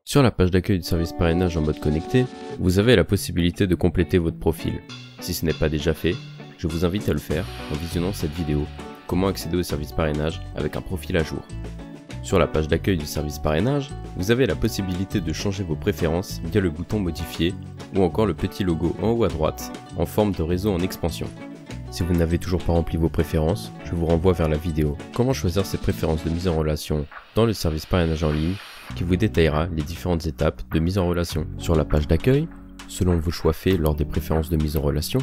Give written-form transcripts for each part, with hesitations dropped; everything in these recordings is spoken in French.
Sur la page d'accueil du service parrainage en mode connecté, vous avez la possibilité de compléter votre profil. Si ce n'est pas déjà fait, je vous invite à le faire en visionnant cette vidéo. Comment accéder au service parrainage avec un profil à jour. Sur la page d'accueil du service parrainage, vous avez la possibilité de changer vos préférences via le bouton modifier ou encore le petit logo en haut à droite en forme de réseau en expansion. Si vous n'avez toujours pas rempli vos préférences, je vous renvoie vers la vidéo Comment choisir ses préférences de mise en relation dans le service parrainage en ligne qui vous détaillera les différentes étapes de mise en relation. Sur la page d'accueil, selon vos choix faits lors des préférences de mise en relation,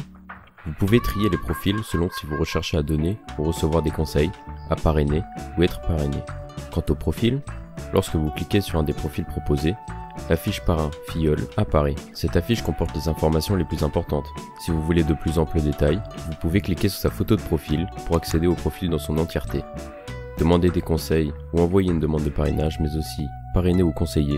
vous pouvez trier les profils selon si vous recherchez à donner ou recevoir des conseils, à parrainer ou être parrainé. Quant au profil, lorsque vous cliquez sur un des profils proposés, l'affiche parrain filleul apparaît. Cette affiche comporte les informations les plus importantes. Si vous voulez de plus amples détails, vous pouvez cliquer sur sa photo de profil pour accéder au profil dans son entièreté. Demander des conseils ou envoyer une demande de parrainage, mais aussi parrainer ou conseiller,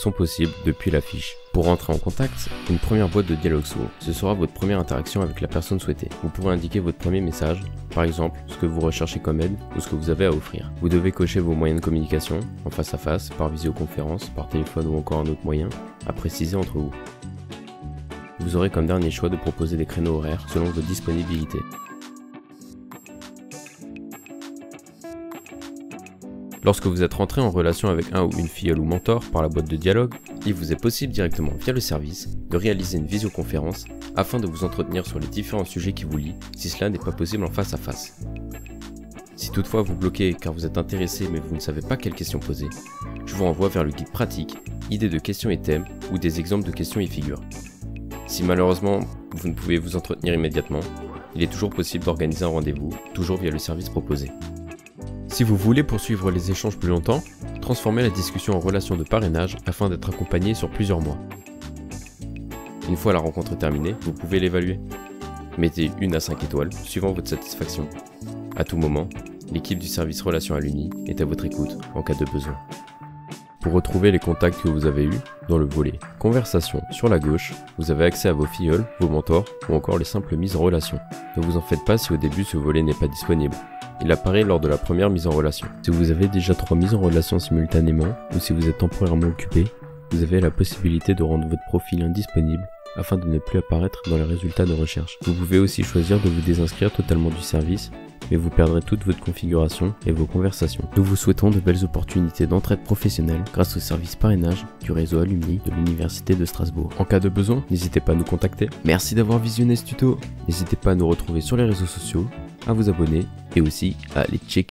sont possibles depuis l'affiche. Pour entrer en contact, une première boîte de dialogue s'ouvre. Ce sera votre première interaction avec la personne souhaitée. Vous pourrez indiquer votre premier message, par exemple ce que vous recherchez comme aide ou ce que vous avez à offrir. Vous devez cocher vos moyens de communication, en face à face, par visioconférence, par téléphone ou encore un autre moyen, à préciser entre vous. Vous aurez comme dernier choix de proposer des créneaux horaires selon vos disponibilités. Lorsque vous êtes rentré en relation avec un ou une filleule ou mentor par la boîte de dialogue, il vous est possible directement via le service de réaliser une visioconférence afin de vous entretenir sur les différents sujets qui vous lient si cela n'est pas possible en face à face. Si toutefois vous bloquez car vous êtes intéressé mais vous ne savez pas quelles questions poser, je vous renvoie vers le guide pratique, idées de questions et thèmes où des exemples de questions y figurent. Si malheureusement vous ne pouvez vous entretenir immédiatement, il est toujours possible d'organiser un rendez-vous, toujours via le service proposé. Si vous voulez poursuivre les échanges plus longtemps, transformez la discussion en relation de parrainage afin d'être accompagné sur plusieurs mois. Une fois la rencontre terminée, vous pouvez l'évaluer. Mettez 1 à 5 étoiles, suivant votre satisfaction. À tout moment, l'équipe du service Relations à l'Uni est à votre écoute en cas de besoin. Pour retrouver les contacts que vous avez eus, dans le volet Conversation sur la gauche, vous avez accès à vos filleuls, vos mentors ou encore les simples mises en relation. Ne vous en faites pas si au début ce volet n'est pas disponible. Il apparaît lors de la première mise en relation. Si vous avez déjà 3 mises en relation simultanément ou si vous êtes temporairement occupé, vous avez la possibilité de rendre votre profil indisponible afin de ne plus apparaître dans les résultats de recherche. Vous pouvez aussi choisir de vous désinscrire totalement du service, mais vous perdrez toute votre configuration et vos conversations. Nous vous souhaitons de belles opportunités d'entraide professionnelle grâce au service parrainage du réseau alumni de l'Université de Strasbourg. En cas de besoin, n'hésitez pas à nous contacter. Merci d'avoir visionné ce tuto. N'hésitez pas à nous retrouver sur les réseaux sociaux, à vous abonner et aussi à aller checker